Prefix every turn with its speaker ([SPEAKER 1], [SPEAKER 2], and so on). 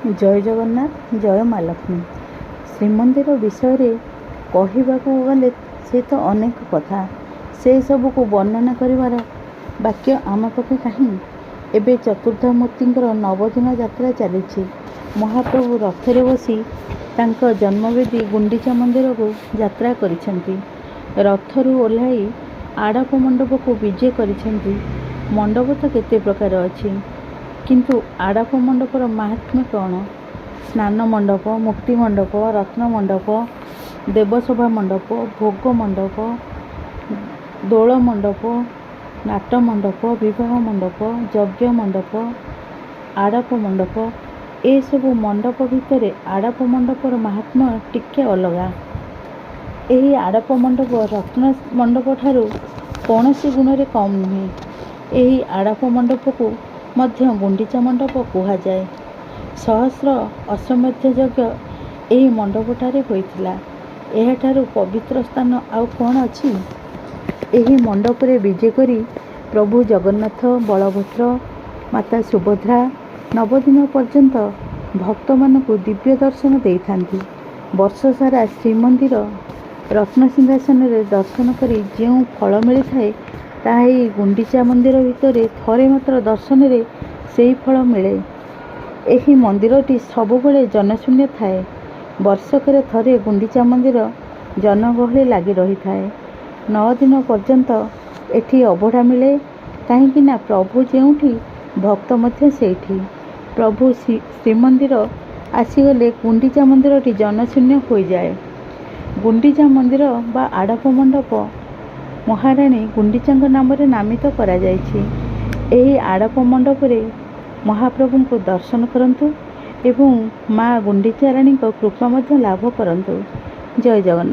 [SPEAKER 1] जय जगन्नाथ जय माँ लक्ष्मी। श्रीमंदिर विषय कहवाकू गले से तो अनेक कथा से सब को वर्णना करिवार वाक्य आम पाखे कहीं। एबे चतुर्थमूर्तिंकर नवदिन यात्रा चली। महाप्रभु रथरे बसी तांको जन्मवेदी गुंडीचा मंदिर को यात्रा करिसेंती। रथरू ओह्लाई आड़प मंडप को विजे करिसेंती। मंडप तो केते प्रकार अछि, किंतु आड़प मंडपर महात्म्य कौन? स्नान मंडप, मुक्ति मंडप, रत्न मंडप, देवसभा मंडप, भोग मंडप, दोल मंडप, नाट मंडप, विवाह मंडप, यज्ञ मंडप, आड़प मंडप, ए सबु मंडप भितर आड़प मंडपर महात्म्य टिके अलगा। एही आड़प मंडप रत्न मंडप ठारू कौनसी गुण कम नुहे। एही आड़प मंडप को मध्य गुंडीचा मंडप कुहाଯାଏ। सहस्र अश्वमेध यज्ञ एही मंडपठारे होइतिला। एहाठारू पवित्र स्थान आउ कौन अछि? एही मंडपरे विजे करी प्रभु जगन्नाथ, बलभद्र, माता सुभद्रा नवदिन पर्यंत भक्त मानकु दिव्य दर्शन देइथांती। वर्ष सारा श्रीमंदिर रत्नसिंहासन दर्शन करी जेउ फल मिली थाए ताहा एही गुंडीचा मंदिर भितरे थरे मात्र दर्शन रे सेही फल मिले। एही मंदिरटी सबुबले जनशून्य थाए। वर्षकरे थरे गुंडीचा मंदिर जनगहली लगी रही थाए। 9 दिन पर्यंत एठी अबढ़ा मिले, कहीं ना प्रभु जेउठी भक्त मध्य सेठी। प्रभु श्रीमंदिर आसीगले गुंडीचा मंदिरटी जनशून्य हो जाए। गुंडीचा मंदिर बा आड़प मंडप महाराणी गुंडीचांक नाम नामित करा जायछि। एही आड़प मंडपरे महाप्रभु को दर्शन करंतु एवं माँ गुंडीचा रानी को कृपा मध्य लाभ करंतु। जय जगन्नाथ।